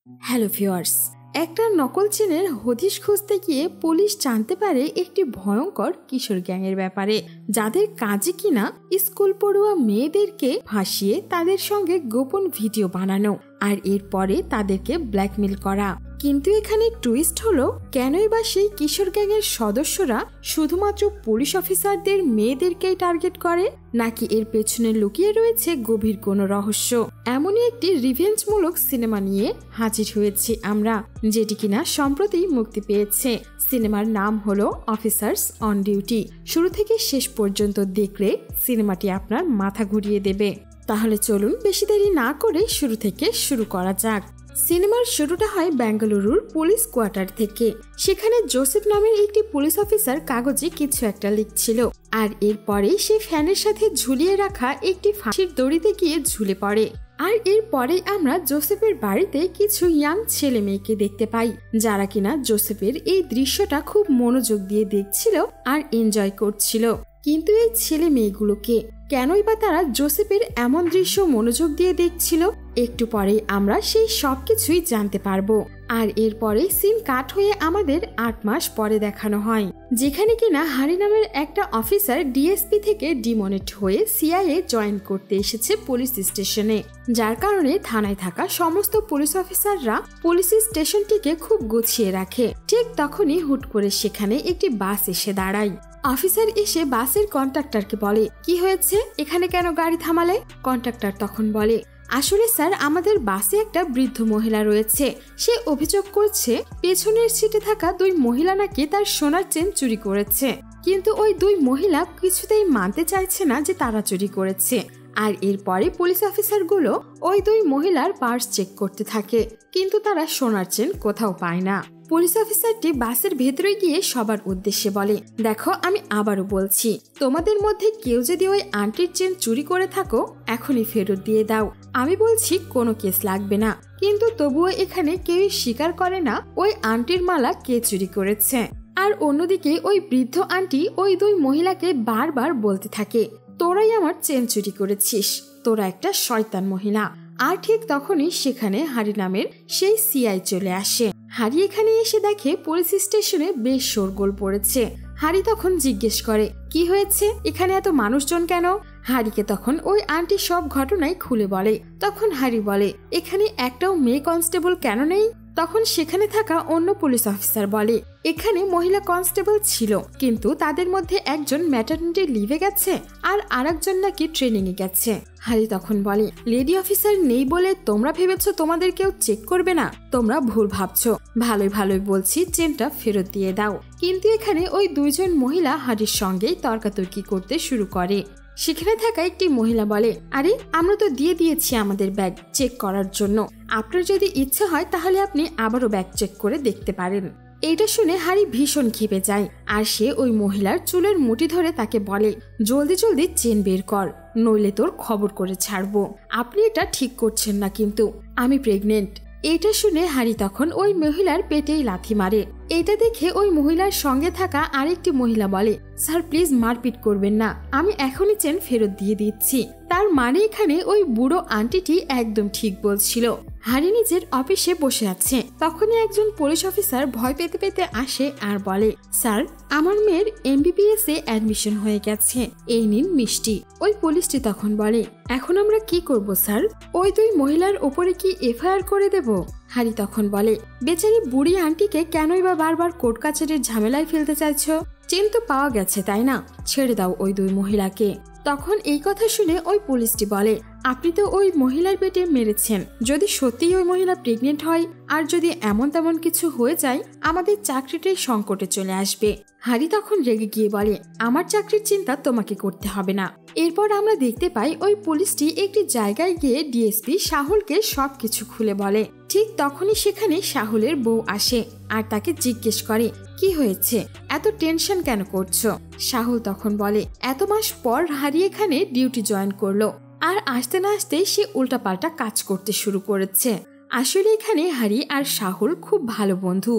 Hello viewers, একটা নকল চেনের হদিশ খুঁজতে গিয়ে পুলিশ জানতে পারে একটি ভয়ঙ্কর কিশোর গ্যাংয়ের ব্যাপারে, যাদের কাজে কিনা স্কুল পড়ুয়া মেয়েদেরকে ভাসিয়ে তাদের সঙ্গে গোপন ভিডিও বানানো আর এরপরে তাদেরকে ব্ল্যাকমেল করা। কিন্তু এখানে টুইস্ট হলো, কেনই বা সেই কিশোর গ্যাংয়ের সদস্যরা শুধুমাত্র পুলিশ অফিসারদের মেয়েদেরকেই টার্গেট করে, নাকি এর পেছনে লুকিয়ে রয়েছে গভীর কোনো রহস্য? এমনই একটি রিভেঞ্জমূলক সিনেমা নিয়ে হাজির হয়েছি আমরা, যেটি কিনা সম্প্রতি মুক্তি পেয়েছে। সিনেমার নাম হলো অফিসার্স অন ডিউটি। শুরু থেকে শেষ পর্যন্ত দেখলে সিনেমাটি আপনার মাথা ঘুরিয়ে দেবে। তাহলে চলুন বেশি দেরি না করে শুরু থেকে শুরু করা যাক। সিনেমার শুরুটা হয় বেঙ্গালুরুর পুলিশ কোয়ার্টার থেকে। সেখানে জোসেফ নামের একটি পুলিশ অফিসার কাগজে কিছু একটা লিখছিল, আর এরপরে সে ফ্যানের সাথে ঝুলিয়ে রাখা একটি ফাঁসির দড়িতে গিয়ে ঝুলে পড়ে। আর এরপরে আমরা জোসেফের বাড়িতে কিছু ইয়াং ছেলে মেয়েকে দেখতে পাই, যারা কিনা জোসেফের এই দৃশ্যটা খুব মনোযোগ দিয়ে দেখছিল আর এনজয় করছিল। কিন্তু এই ছেলে মেয়েগুলোকে কেনই বা তারা জোসেফের এমন দৃশ্য মনোযোগ দিয়ে দেখছিল, একটু পরেই আমরা সেই সবকিছুই জানতে পারবো। আর এরপরে সিন কাট হয়ে আমাদের 8 মাস পরে দেখানো হয়, যেখানে কিনা হারি নামের একটা অফিসার ডিএসপি থেকে ডিমোনেট হয়ে সিআইএ জয়েন করতে এসেছে পুলিশ স্টেশনে, যার কারণে থানায় থাকা সমস্ত পুলিশ অফিসাররা পুলিশ স্টেশনটিকে খুব গুছিয়ে রাখে। ঠিক তখনই হুট করে সেখানে একটি বাস এসে দাঁড়ায়। অফিসার এসে বাসের কন্ট্রাক্টরকে বলে, কি হয়েছে, এখানে কেন গাড়ি থামালে? কন্ট্রাক্টর তখন বলে, আসলে স্যার, আমাদের বাসে একটা বৃদ্ধ মহিলা রয়েছে। সে অভিযোগ করছে পেছনের সিটে থাকা 2 মহিলা নাকি তার সোনার চেন চুরি করেছে, কিন্তু ওই 2 মহিলা কিছুতেই মানতে চাইছে না যে তারা চুরি করেছে। আর এরপরে পুলিশ অফিসারগুলো ওই 2 মহিলার পার্স চেক করতে থাকে, কিন্তু তারা সোনার চেন কোথাও পায় না। পুলিশ অফিসারটি বাসের ভেতরে গিয়ে সবার উদ্দেশ্যে বলে, দেখো, আমি আবারও বলছি, তোমাদের মধ্যে কেউ যদি ওই আন্টির চেন চুরি করে থাকো, এখনই ফেরত দিয়ে দাও। আমি বলছি কোনো কেস লাগবে না, কিন্তু তবুও এখানে কেউই স্বীকার করে না ওই আন্টির মালা কে চুরি করেছে। আর অন্যদিকে ওই বৃদ্ধ আন্টি ওই 2 মহিলাকে বারবার বলতে থাকে, তোরাই আমার চেন চুরি করেছিস, তোরা একটা শয়তান মহিলা। আর ঠিক তখনই সেখানে হারি নামের সেই সিআই চলে আসে। হারি এখানে এসে দেখে পুলিশ স্টেশনে বেশ শোরগোল পড়েছে। হারি তখন জিজ্ঞেস করে, কি হয়েছে, এখানে এত মানুষজন কেন? হারিকে তখন ওই আন্টি সব ঘটনাই খুলে বলে। তখন হারি বলে, এখানে একটাও মেয়ে কনস্টেবল কেন নেই? তখন সেখানে থাকা অন্য পুলিশ অফিসার বলে, এখানে মহিলা কনস্টেবল ছিল, কিন্তু তাদের মধ্যে একজন ম্যাটারনিটি লিভে গেছে আর আরেকজন নাকি ট্রেনিং এ গেছে। হারি তখন বলে, লেডি অফিসার নেই বলে তোমরা ভেবেছো তোমাদের কেউ চেক করবে না? তোমরা ভুল ভাবছো। ভালোই ভালোই বলছি, চেনটা ফেরত দিয়ে দাও। কিন্তু এখানে ওই 2 জন মহিলা হারির সঙ্গেই তর্কাতর্কি করতে শুরু করে। সেখানে থাকা একটি মহিলা বলে, আরে আমরা তো দিয়ে দিয়েছি আমাদের ব্যাগ চেক করার জন্য, আপনার যদি ইচ্ছে হয় তাহলে আপনি আবারও ব্যাগ চেক করে দেখতে পারেন। এইটা শুনে হারি ভীষণ ক্ষেপে যায়, আর সে ওই মহিলার চুলের মুঠি ধরে তাকে বলে, জলদি জলদি চেন বের কর, নইলে তোর খবর করে ছাড়বো। আপনি এটা ঠিক করছেন না, কিন্তু আমি প্রেগনেন্ট। এটা শুনে হারি তখন ওই মহিলার পেটেই লাথি মারে। এটা দেখে ওই মহিলার সঙ্গে থাকা আরেকটি মহিলা বলে, স্যার প্লিজ মারপিট করবেন না, আমি এখনই চেন ফেরত দিয়ে দিচ্ছি। তার মানে এখানে ওই বুড়ো আন্টিটি একদম ঠিক বলছিল। হারি নিজের অফিসে বসে আছে, তখনই একজন পুলিশ অফিসার ভয় পেতে পেতে আসে আর বলে, স্যার, আমার মেয়ের MBBS এ অ্যাডমিশন হয়ে গেছে, এই নিন মিষ্টি। ওই পুলিশটি তখন বলে, এখন আমরা কি করব স্যার? ওই 2 মহিলার উপরে কি FIR করে দেব? হারি তখন বলে, বেচারি বুড়ি আন্টিকে কেনই বা বারবার কোর্ট কাছারির ঝামেলায় ফেলতে চাইছো? চেন তো পাওয়া গেছে, তাই না? ছেড়ে দাও ওই 2 মহিলাকে। তখন এই কথা শুনে ওই পুলিশটি বলে, আপনি তো ওই মহিলার পেটে মেরেছেন, যদি সত্যিই ওই মহিলা প্রেগনেন্ট হয় আর যদি এমন তেমন কিছু হয়ে যায়, আমাদের চাকরিটাই সংকটে চলে আসবে। হারি তখন রেগে গিয়ে বলে, আমার চাকরির চিন্তা তোমাকে করতে হবে না। এরপর আমরা দেখতে পাই ওই পুলিশটি একটি জায়গায় গিয়ে ডিএসপি সাহুলকে সবকিছু খুলে বলে। ঠিক তখনই সেখানে সাহুলের বউ আসে আর তাকে জিজ্ঞেস করে, কি হয়েছে, এত টেনশন কেন করছো? সাহুল তখন বলে, এত মাস পর হারি এখানে ডিউটি জয়েন করলো, আর আসতে না আসতে সে উল্টাপাল্টা কাজ করতে শুরু করেছে। আসলে এখানে হারি আর সাহুল খুব ভালো বন্ধু।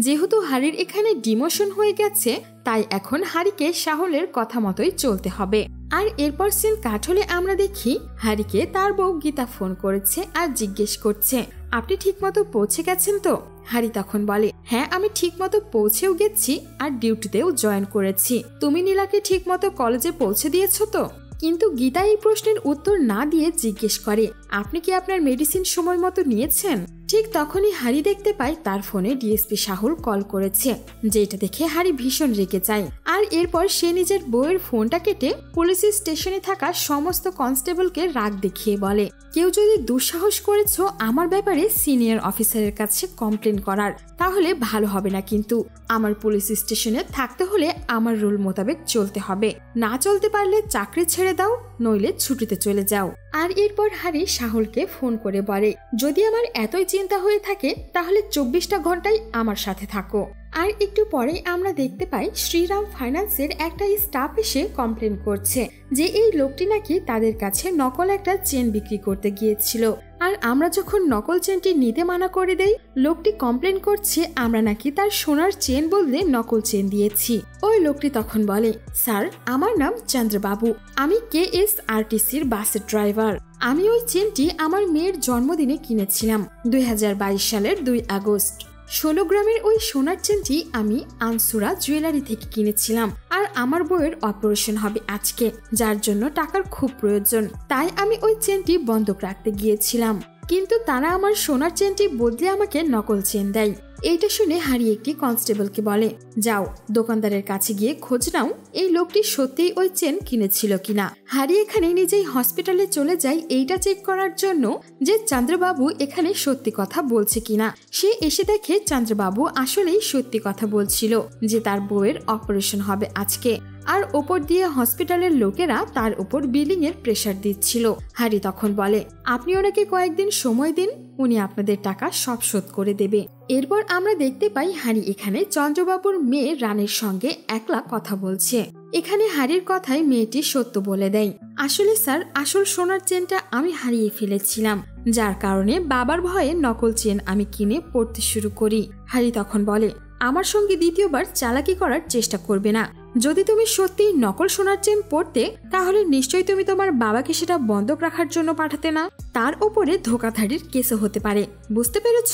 যেহেতু হারির এখানে ডিমোশন হয়ে গেছে, তাই এখন হারিকে সাহুলের কথা মতোই চলতে হবে। আর এরপর সিন কাট হলে আমরা দেখি হারিকে তার বউ গীতা ফোন করেছে আর জিজ্ঞেস করছে, আপনি ঠিকমতো পৌঁছে গেছেন তো? হ্যারি তখন বলে, হ্যাঁ আমি ঠিকমতো পৌঁছেও গেছি আর ডিউটিতেও জয়েন করেছি। তুমি নীলাকে ঠিকমতো কলেজে পৌঁছে দিয়েছো তো? কিন্তু গীতা এই প্রশ্নের উত্তর না দিয়ে জিজ্ঞেস করে, আপনি কি আপনার মেডিসিন সময় মতো নিয়েছেন? ঠিক তখনই হ্যারি দেখতে পায় তার ফোনে ডিএসপি সাহুল কল করেছে, যেটা দেখে হ্যারি ভীষণ রেগে যায়। আর এরপর সে নিজের বউয়ের ফোনটা কেটে পুলিশ স্টেশনে থাকা সমস্ত কনস্টেবলকে রাগ দেখিয়ে বলে, কেউ যদি দুঃসাহস করেছ আমার ব্যাপারে সিনিয়র অফিসারের কাছে কমপ্লেন করার, তাহলে ভালো হবে না। কিন্তু আমার পুলিশ স্টেশনে থাকতে হলে আমার রুল মোতাবেক চলতে হবে, না চলতে পারলে চাকরি ছেড়ে দাও, নইলে ছুটিতে চলে যাও। আর এরপর হ্যারি সাহুলকে ফোন করে বলে, যদি আমার এতই চিন্তা হয়ে থাকে তাহলে 24টা ঘন্টাই আমার সাথে থাকো। আর একটু পরেই আমরা দেখতে পাই শ্রীরাম ফাইন্যান্সের একটা স্টাফ এসে কমপ্লেন করছে যে এই লোকটি নাকি তাদের কাছে নকল একটা চেন বিক্রি করতে গিয়েছিল। আর আমরা যখন নকল চেনটি নিতে মানা করে দেই, লোকটি কমপ্লেন করছে আমরা নাকি তার সোনার চেন বদলে নকল চেন দিয়েছি। ওই লোকটি তখন বলে, স্যার আমার নাম চন্দ্রবাবু, আমি KSRTCর বাসের ড্রাইভার। আমি ওই চেনটি আমার মেয়ের জন্মদিনে কিনেছিলাম 2022 সালের 2 আগস্ট। 16 গ্রামের ওই সোনার চেনটি আমি আনসুরা জুয়েলারি থেকে কিনেছিলাম। আর আমার বউয়ের অপারেশন হবে আজকে, যার জন্য টাকার খুব প্রয়োজন, তাই আমি ওই চেনটি বন্ধক রাখতে গিয়েছিলাম। কিন্তু তারা আমার সোনার চেনটি বদলে আমাকে নকল চেন দেয়। এইটা শুনে হ্যারি একটি কনস্টেবলকে বলে, যাও দোকানদারের কাছে গিয়ে খোঁজ নাও এই লোকটি সত্যিই ওই চেন কিনেছিল কিনা। হ্যারি এখানে নিজেই হসপিটালে চলে যায় এইটা চেক করার জন্য যে চন্দ্রবাবু এখানে সত্যি কথা বলছে কিনা। সে এসে দেখে চন্দ্রবাবু আসলেই সত্যি কথা বলছিল যে তার বউয়ের অপারেশন হবে আজকে। আর ওপর দিয়ে হসপিটালের লোকেরা তার উপর বিলিং এর প্রেসার দিচ্ছিল। হ্যারি তখন বলে, আপনি ওনাকে কয়েকদিন সময় দিন, উনি আপনাদের টাকা সব শোধ করে দেবে। এরপর আমরা দেখতে পাই হ্যারি এখানে চন্দ্রবাবুর মেয়ে রানীর সঙ্গে একলা কথা বলছে। এখানে হ্যারির কথায় মেয়েটি সত্য বলে দেয়, আসলে স্যার আসল সোনার চেনটা আমি হারিয়ে ফেলেছিলাম, যার কারণে বাবার ভয়ে নকল চেন আমি কিনে পড়তে শুরু করি। হ্যারি তখন বলে, আমার সঙ্গে দ্বিতীয়বার চালাকি করার চেষ্টা করবে না। যদি তুমি সত্যি নকল সোনার চেন পড়তে, তাহলে নিশ্চয়ই তুমি তোমার বাবাকে সেটা বন্ধক রাখার জন্য পাঠাতে না। তার উপরে ধোঁকাধাড়ির কেসও হতে পারে, বুঝতে পেরেছ?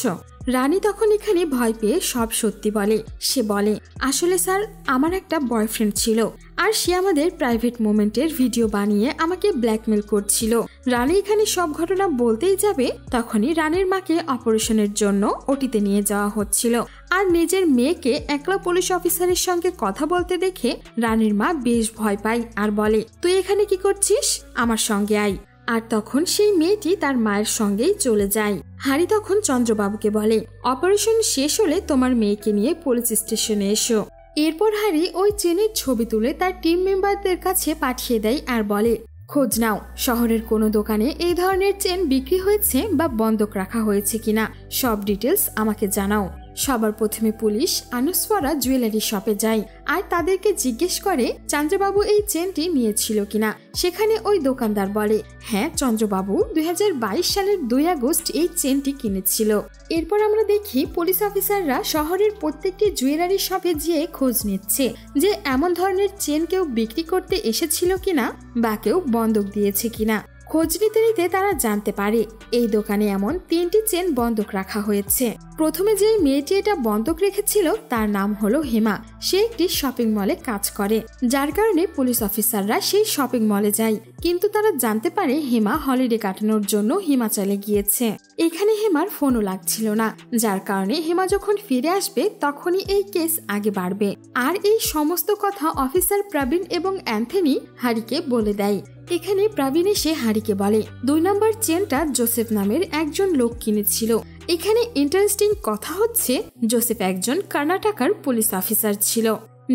রানী তখন এখানে ভয় পেয়ে সব সত্যি বলে। সে বলে, আসলে স্যার আমার একটা বয়ফ্রেন্ড ছিল, আর সে আমাদের প্রাইভেট মোমেন্টের ভিডিও বানিয়ে আমাকে ব্ল্যাকমেল করছিল। রানী এখানে সব ঘটনা বলতেই যাবে, তখনই রানীর মাকে অপারেশনের জন্য ওটিতে নিয়ে যাওয়া হচ্ছিল। আর নিজের মেয়েকে একলা পুলিশ অফিসারের সঙ্গে কথা বলতে দেখে রানীর মা বেশ ভয় পায় আর বলে, তুই এখানে কি করছিস, আমার সঙ্গে আয়। আর তখন সেই মেয়েটি তার মায়ের সঙ্গেই চলে যায়। হ্যারি তখন চন্দ্রবাবুকে বলে, অপারেশন শেষ হলে তোমার মেয়েকে নিয়ে পুলিশ স্টেশনে এসো। এরপর হ্যারি ওই চেনের ছবি তুলে তার টিম মেম্বারদের কাছে পাঠিয়ে দেয় আর বলে, খোঁজ নাও শহরের কোনো দোকানে এই ধরনের চেন বিক্রি হয়েছে বা বন্ধক রাখা হয়েছে কিনা, সব ডিটেলস আমাকে জানাও। সবার প্রথমে পুলিশ আনুসওয়ারা জুয়েলারি শপে যায় আর তাদেরকে জিজ্ঞেস করে চন্দ্রবাবু এই চেনটি নিয়েছিল কিনা। সেখানে ওই দোকানদার বলে, হ্যাঁ চন্দ্রবাবু 2022 সালের 2 আগস্ট এই চেনটি কিনেছিল। এরপর আমরা দেখি পুলিশ অফিসাররা শহরের প্রত্যেকটি জুয়েলারি শপে গিয়ে খোঁজ নিচ্ছে যে এমন ধরনের চেন কেউ বিক্রি করতে এসেছিল কিনা বা কেউ বন্ধক দিয়েছে কিনা। খোঁজ নিতে নিতে তারা জানতে পারে এই দোকানে এমন 3টি চেন বন্ধক রাখা হয়েছে। প্রথমে যে মেয়েটি এটা বন্ধক রেখেছিল তার নাম হলো হেমা। সে একটি শপিং মলে কাজ করে, যার কারণে পুলিশ অফিসাররা সেই শপিং মলে যায়। কিন্তু তারা জানতে পারে হেমা হলিডে কাটানোর জন্য হিমাচলে গিয়েছে। এখানে হেমার ফোনও লাগছিল না, যার কারণে হেমা যখন ফিরে আসবে তখনই এই কেস আগে বাড়বে। আর এই সমস্ত কথা অফিসার প্রবীণ এবং অ্যান্থনি হ্যারিকে বলে দেয়। এখানে প্রবীণ এসে হ্যারিকে বলে, 2 নম্বর চেনটা জোসেফ নামের একজন লোক কিনেছিল। এখানে ইন্টারেস্টিং কথা হচ্ছে, জোসেফ একজন কর্ণাটকার পুলিশ অফিসার ছিল,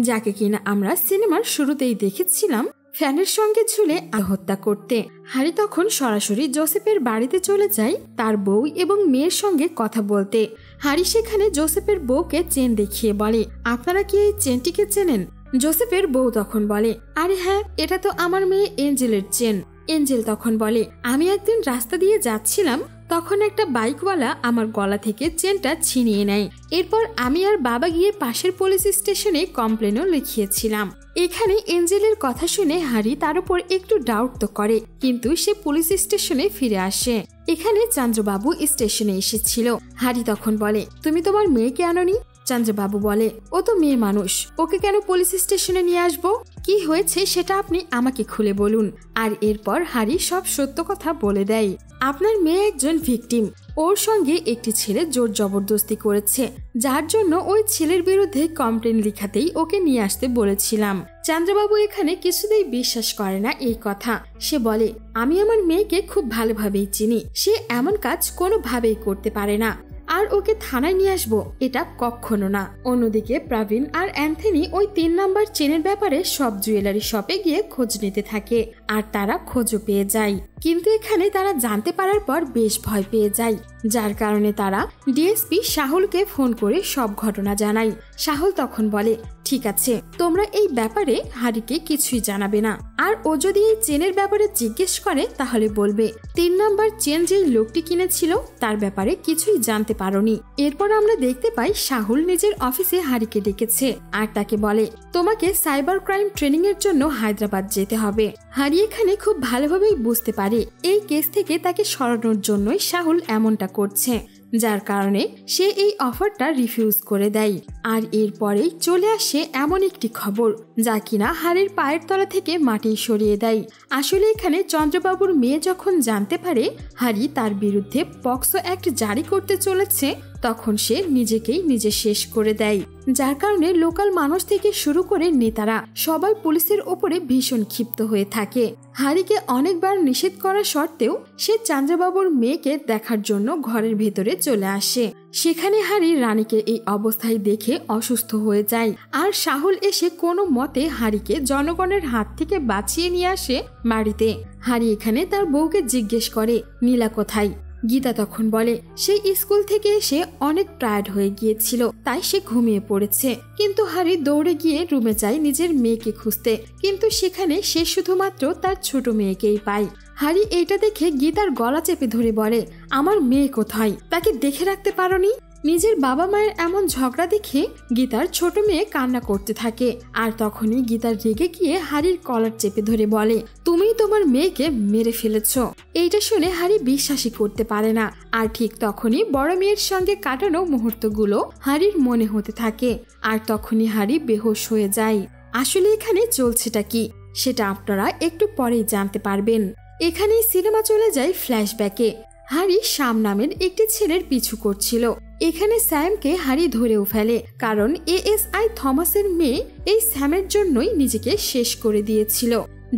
যাকে কিনা আমরা সিনেমার শুরুতেই দেখেছিলাম ফ্যানের সঙ্গে ঝুলে হত্যা করতে। হ্যারি তখন সরাসরি জোসেফের বাড়িতে চলে যায় তার বউ এবং মেয়ের সঙ্গে কথা বলতে। হ্যারি সেখানে জোসেফের বউকে চেন দেখিয়ে বলে, আপনারা কি এই চেনটিকে চেনেন? জোসেফের বউ তখন বলে, আরে হ্যাঁ, এটা তো আমার মেয়ে এঞ্জেলের চেন। এঞ্জেল তখন বলে, আমি একদিন রাস্তা দিয়ে যাচ্ছিলাম, তখন একটা বাইকওয়ালা আমার গলা থেকে চেনটা ছিনিয়ে নেয়। এরপর আমি আর বাবা গিয়ে পাশের পুলিশ স্টেশনে কমপ্লেনও লিখিয়েছিলাম। এখানে এঞ্জেলের কথা শুনে হ্যারি তার উপর একটু ডাউট তো করে, কিন্তু সে পুলিশ স্টেশনে ফিরে আসে। এখানে চন্দ্রবাবু স্টেশনে এসেছিল। হ্যারি তখন বলে, তুমি তোমার মেয়েকে আনোনি? চন্দ্রবাবু বলে, ও তো মেয়ে মানুষ, ওকে কেন পুলিশ স্টেশনে নিয়ে আসবো? কি হয়েছে সেটা আপনি আমাকে খুলে বলুন। আর এরপর হ্যারি সব সত্য কথা বলে দেয়। আপনার মেয়ে একজন ভিকটিম, ওর সঙ্গে একটি ছেলে জোর জবরদস্তি করেছে, যার জন্য ওই ছেলের বিরুদ্ধে কমপ্লেন লিখাতেই ওকে নিয়ে আসতে বলেছিলাম। চন্দ্রবাবু এখানে কিছুতেই বিশ্বাস করে না এই কথা। সে বলে, আমি আমার মেয়েকে খুব ভালোভাবেই চিনি, সে এমন কাজ কোনোভাবেই করতে পারে না, আর ওকে থানায় নিয়ে আসবো এটা কখনো না। অন্যদিকে প্রবীণ আর অ্যান্থনি ওই 3 নাম্বার চেনের ব্যাপারে সব জুয়েলারি শপে গিয়ে খোঁজ নিতে থাকে, আর তারা খোঁজও পেয়ে যায়। কিন্তু এখানে তারা জানতে পারার পর বেশ ভয় পেয়ে যায়, যার কারণে তারা ডিএসপি সাহুলকে ফোন করে সব ঘটনা জানায়। সাহুল তখন বলে, ঠিক আছে, তোমরা এই ব্যাপারে হ্যারিকে কিছুই জানাবে না, আর ও যদি এই চেনের ব্যাপারে জিজ্ঞেস করে তাহলে বলবে 3 নাম্বার চেন যেই লোকটি কিনেছিল তার ব্যাপারে কিছুই জানতে পারোনি। এরপর আমরা দেখতে পাই সাহুল নিজের অফিসে হ্যারিকে ডেকেছে আর তাকে বলে, তোমাকে সাইবার ক্রাইম ট্রেনিং এর জন্য হায়দ্রাবাদ যেতে হবে। হ্যারি এখানে খুব ভালোভাবেই বুঝতে পারে এই কেস থেকে তাকে সরানোর জন্যই সাহুল এমনটা করছে, যার কারণে সে এই অফারটা রিফিউজ করে দেয়। আর এরপরেই চলে আসে এমন একটি খবর যা কিনা হ্যারির পায়ের তলা থেকে মাটি সরিয়ে দেয়। আসলে এখানে চন্দ্রবাবুর মেয়ে যখন জানতে পারে হ্যারি তার বিরুদ্ধে পক্সো অ্যাক্ট জারি করতে চলেছে, তখন সে নিজেকেই নিজে শেষ করে দেয়, যার কারণে লোকাল মানুষ থেকে শুরু করে নেতারা সবাই পুলিশের ওপরে ভীষণ ক্ষিপ্ত হয়ে থাকে। হ্যারিকে অনেকবার নিষেধ করা সত্ত্বেও সে চন্দ্রবাবুর মেয়েকে দেখার জন্য ঘরের ভেতরে চলে আসে। সেখানে হ্যারি রানীকে এই অবস্থায় দেখে অসুস্থ হয়ে যায়, আর সাহুল এসে কোনো মতে হ্যারিকে জনগণের হাত থেকে বাঁচিয়ে নিয়ে আসে বাড়িতে। হ্যারি এখানে তার বউকে জিজ্ঞেস করে, নীলা কোথায়? গীতা তখন বলে, সেই স্কুল থেকে এসে অনেক টায়ার্ড হয়ে গিয়েছিল, তাই সে ঘুমিয়ে পড়েছে। কিন্তু হ্যারি দৌড়ে গিয়ে রুমে যায় নিজের মেয়েকে খুঁজতে, কিন্তু সেখানে সে শুধুমাত্র তার ছোট মেয়েকেই পায়। হ্যারি এইটা দেখে গীতার গলা চেপে ধরে বলে, আমার মেয়ে কোথায়? তাকে দেখে রাখতে পারোনি? নিজের বাবা মায়ের এমন ঝগড়া দেখে গীতার ছোট মেয়ে কান্না করতে থাকে, আর তখনই গীতার রেগে গিয়ে হ্যারির কলার চেপে ধরে বলে, তুমি তোমার মেয়েকে মেরে ফেলেছ। এইটা শুনে হ্যারি বিশ্বাসই করতে পারে না, আর ঠিক তখনই বড় মেয়ের সঙ্গে কাটানো মুহূর্তগুলো হ্যারির মনে হতে থাকে, আর তখনই হ্যারি বেহুশ হয়ে যায়। আসলে এখানে চলছেটা কি সেটা আপনারা একটু পরেই জানতে পারবেন। এখানেই সিনেমা চলে যায় ফ্ল্যাশব্যাকে। হ্যারি শ্যাম নামের একটি ছেলের পিছু করছিল। এখানে স্যামকে হ্যারি ধরেও ফেলে, কারণ এএসআই থমাসের মেয়ে এই স্যামের জন্যই নিজেকে শেষ করে দিয়েছিল।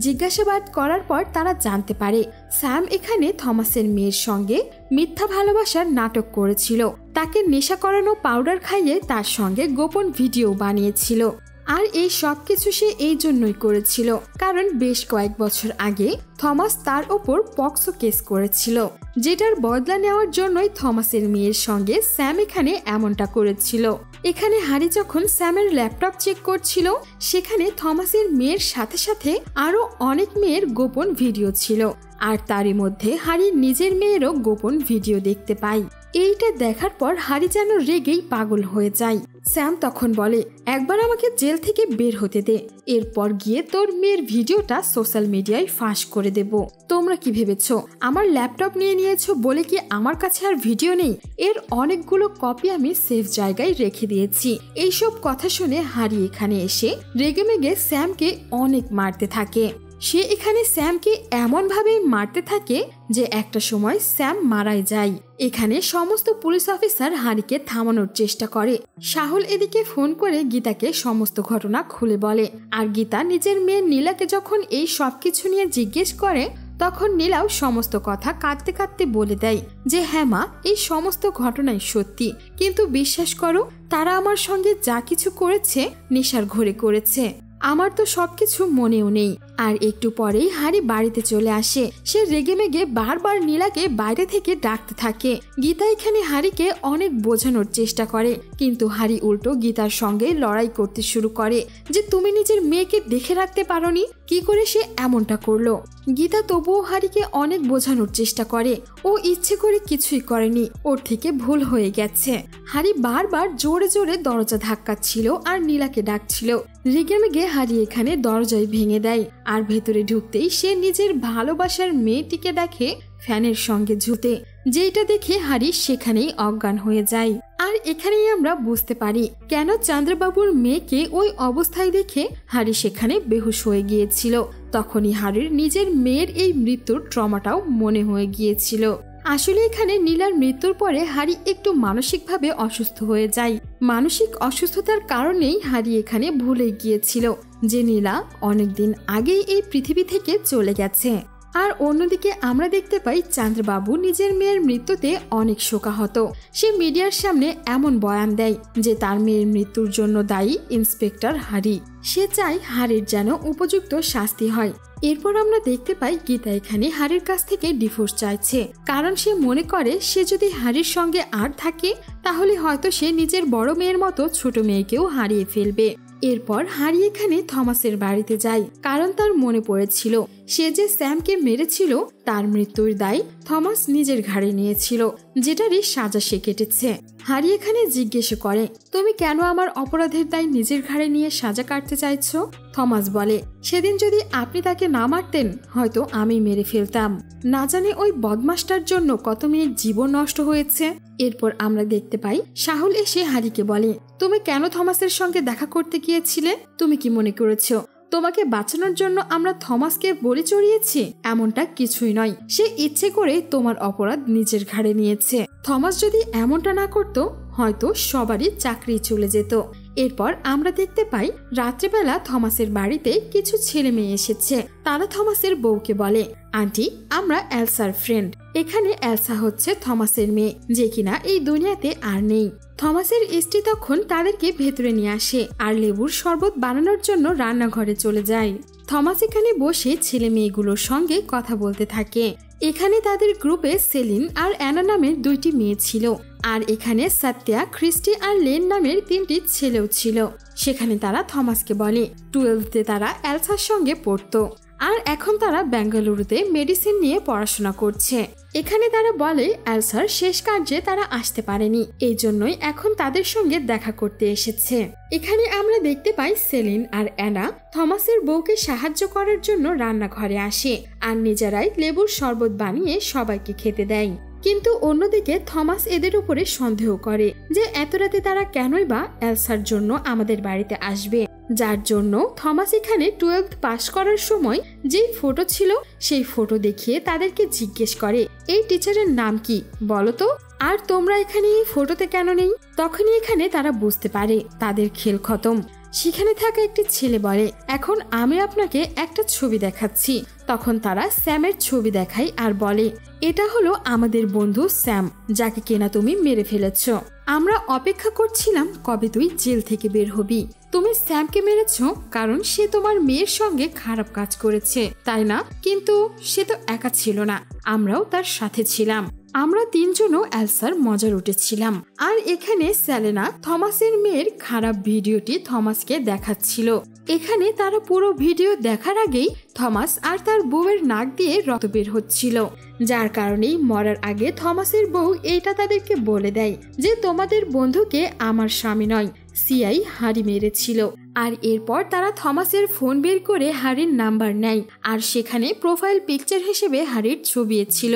জিজ্ঞাসাবাদ করার পর তারা জানতে পারে স্যাম এখানে থমাসের মেয়ের সঙ্গে মিথ্যা ভালোবাসার নাটক করেছিল, তাকে নেশা করানো পাউডার খাইয়ে তার সঙ্গে গোপন ভিডিও বানিয়েছিল। আর এই সব কিছু সে এই জন্যই করেছিল কারণ বেশ কয়েক বছর আগে থমাস তার ওপর পক্সো কেস করেছিল, যেটার বদলা নেওয়ার জন্যই থমাসের মেয়ের সঙ্গে স্যাম এখানে এমনটা করেছিল। এখানে হ্যারি যখন স্যামের ল্যাপটপ চেক করছিল, সেখানে থমাসের মেয়ের সাথে সাথে আরো অনেক মেয়ের গোপন ভিডিও ছিল, আর তারই মধ্যে হ্যারি নিজের মেয়েরও গোপন ভিডিও দেখতে পায়। এইটা দেখার পর হ্যারি যেন রেগেই পাগল হয়ে যায়। স্যাম তখন বলে, একবার আমাকে জেল থেকে বের হতে দে, এরপর গিয়ে তোর মেয়ের ভিডিওটা সোশ্যাল মিডিয়ায় ফাঁস করে দেব। তোমরা কি ভেবেছ আমার ল্যাপটপ নিয়ে নিয়েছো বলে কি আমার কাছে আর ভিডিও নেই? এর অনেকগুলো কপি আমি সেফ জায়গায় রেখে দিয়েছি। এইসব কথা শুনে হ্যারি এখানে এসে রেগেমেগে স্যামকে অনেক মারতে থাকে। সে এখানে স্যামকে এমন ভাবে মারতে থাকে যে একটা সময় স্যাম মারাই যায়। এখানে সমস্ত পুলিশ অফিসার হ্যারিকে থামানোর চেষ্টা করে। সাহুল এদিকে ফোন করে গীতাকে সমস্ত ঘটনা খুলে বলে, আর গীতা নিজের মেয়ে নীলাকে যখন এই সবকিছু নিয়ে জিজ্ঞেস করে, তখন নীলাও সমস্ত কথা কাঁদতে কাঁদতে বলে দেয় যে হ্যাঁ মা, এই সমস্ত ঘটনাই সত্যি, কিন্তু বিশ্বাস করো তারা আমার সঙ্গে যা কিছু করেছে নেশার ঘোরে করেছে, আমার তো সবকিছু মনেও নেই। আর একটু পরেই হারি বাড়িতে চলে আসে। সে রেগেমেগে বারবার নীলাকে বাইরে থেকে ডাকতে থাকে। গীতা এখানে হারিকে অনেক বোঝানোর চেষ্টা করে, কিন্তু হারি উল্টো গীতার সঙ্গে লড়াই করতে শুরু করে যে তুমি নিজের মেয়েকে দেখে রাখতে পারোনি, কি করে সে এমনটা করলো। গীতা তবুও হারিকে অনেক বোঝানোর চেষ্টা করে ও ইচ্ছে করে কিছুই করেনি, ওর থেকে ভুল হয়ে গেছে। হারি বারবার জোরে জোরে দরজা ধাক্কাচ্ছিল আর নীলাকে ডাকছিল। রেগেমেগে হারি এখানে দরজায় ভেঙে দেয় আর ভেতরে ঢুকতেই সে নিজের ভালোবাসার মেয়েটিকে দেখে ফ্যানের সঙ্গে ঝুলতে, যেটা দেখে হারি সেখানেই অজ্ঞান হয়ে যায়। আর এখানেই আমরা বুঝতে পারি কেন চন্দ্রবাবুর মেয়েকে ওই অবস্থায় দেখে হারি সেখানে বেহুশ হয়ে গিয়েছিল। তখনই হারির নিজের মেয়ের এই মৃত্যুর ট্রমাটাও মনে হয়ে গিয়েছিল। আসলে এখানে নীলার মৃত্যুর পরে হারি একটু মানসিকভাবে অসুস্থ হয়ে যায়। মানসিক অসুস্থতার কারণেই হারি এখানে ভুলে গিয়েছিল যে নীলা অনেকদিন আগেই এই পৃথিবী থেকে চলে গেছে। আর অন্যদিকে আমরা দেখতে পাই চন্দ্রবাবু নিজের মেয়ের মৃত্যুতে অনেক শোকাহত। সে মিডিয়ার সামনে এমন বয়ান দেয় যে তার মেয়ের মৃত্যুর জন্য দায়ী ইন্সপেক্টর হারি। সে চায় হারির যেন উপযুক্ত শাস্তি হয়। এরপর আমরা দেখতে পাই গীতা এখানে হারির কাছ থেকে ডিভোর্স চাইছে, কারণ সে মনে করে সে যদি হারির সঙ্গে আর থাকে তাহলে হয়তো সে নিজের বড় মেয়ের মতো ছোট মেয়েকেও হারিয়ে ফেলবে। এরপর হারি এখানে থমাসের বাড়িতে যায়, কারণ তার মনে পড়েছিল সে যে স্যামকে মেরেছিল তার মৃত্যুর দায় থমাস নিজের ঘাড়ে নিয়েছিল, যেটারই সাজা সে কেটেছে। হারি এখানে জিজ্ঞেস করে তুমি কেন আমার অপরাধের দায় নিজের ঘাড়ে নিয়ে সাজা কাটতে চাইছো। থমাস বলে সেদিন যদি আপনি তাকে না মারতেন হয়তো আমি মেরে ফেলতাম। না জানে ওই বদমাসটার জন্য কত মেয়ের জীবন নষ্ট হয়েছে। এরপর আমরা দেখতে পাই শাহুল এসে হারিকে বলে তুমি কেন থমাসের সঙ্গে দেখা করতে গিয়েছিলে? তুমি কি মনে করেছো তোমাকে বাঁচানোর জন্য আমরা থমাসকে বলি চড়িয়েছি? এমনটা কিছুই নয়, সে ইচ্ছে করে তোমার অপরাধ নিজের ঘাড়ে নিয়েছে। থমাস যদি এমনটা না করতো হয়তো সবারই চাকরি চলে যেত। এরপর আমরা দেখতে পাই রাত্রেবেলা থমাসের বাড়িতে কিছু ছেলে মেয়ে এসেছে। তারা থমাসের বউকে বলে আন্টি আমরা এলসার ফ্রেন্ড। এখানে এলসা হচ্ছে থমাসের মেয়ে, যে কিনা এই দুনিয়াতে আর নেই। থমাসের স্ত্রী তখন তাদেরকে ভেতরে নিয়ে আসে আর লেবুর শরবত বানানোর জন্য রান্নাঘরে চলে যায়। থমাস এখানে বসে ছেলে মেয়েগুলোর সঙ্গে কথা বলতে থাকে। এখানে তাদের গ্রুপে সেলিন আর অ্যানা নামের 2টি মেয়ে ছিল, আর এখানে সত্যা, ক্রিস্টি আর লেন নামের 3টি ছেলেও ছিল। সেখানে তারা থমাসকে বলে 12তে তারা এলসার সঙ্গে পড়তো আর এখন তারা বেঙ্গালুরুতে মেডিসিন নিয়ে পড়াশোনা করছে। এখানে তারা বলে এলসার শেষ কার্যে তারা আসতে পারেনি, এই জন্যই এখন তাদের সঙ্গে দেখা করতে এসেছে। এখানে আমরা দেখতে পাই সেলিন আর অ্যানা থমাসের বউকে সাহায্য করার জন্য রান্নাঘরে আসে আর নিজেরাই লেবুর শরবত বানিয়ে সবাইকে খেতে দেয়। কিন্তু অন্যদিকে থমাস এদের উপরে সন্দেহ করে যে এত রাতে তারা কেনই বা এলসার জন্য আমাদের বাড়িতে আসবে, যার জন্য থমাস এখানে 12th পাস করার সময় যেই ফটো ছিল সেই ফটো দেখিয়ে তাদেরকে জিজ্ঞেস করে এই টিচারের নাম কি বলতো, আর তোমরা এখানে এই ফটোতে কেন নেই? তখনই এখানে তারা বুঝতে পারে তাদের খেল খতম। সেখানে থাকা একটি ছেলে বলে এখন আমি আপনাকে একটা ছবি দেখাচ্ছি। তখন তারা স্যামের ছবি দেখায় আর বলে এটা হলো আমাদের বন্ধু স্যাম, যাকে কেনা তুমি মেরে ফেলেছ। আমরা অপেক্ষা করছিলাম কবে তুই জেল থেকে বের হবি। তুমি স্যামকে মেরেছ কারণ সে তোমার মেয়ের সঙ্গে খারাপ কাজ করেছে, তাই না? কিন্তু সে তো একা ছিল না, আমরাও তার সাথে ছিলাম। আমরা 3 জনও এলসার মজার উঠেছিলাম। আর এখানে সেলেনা থমাসের মেয়ের খারাপ ভিডিওটি থমাসকে দেখাচ্ছিল। এখানে তারা পুরো ভিডিও দেখার আগেই থমাস আর তার বউয়ের নাক দিয়ে রক্ত বের হচ্ছিল, যার কারণেই মরার আগে থমাসের বউ এইটা তাদেরকে বলে দেয় যে তোমাদের বন্ধুকে আমার স্বামী নয় সিআই হারি মেরেছিল। আর এরপর তারা থমাসের ফোন বের করে হারির নাম্বার নেয় আর সেখানে প্রোফাইল পিকচার হিসেবে হারির ছবি ছিল,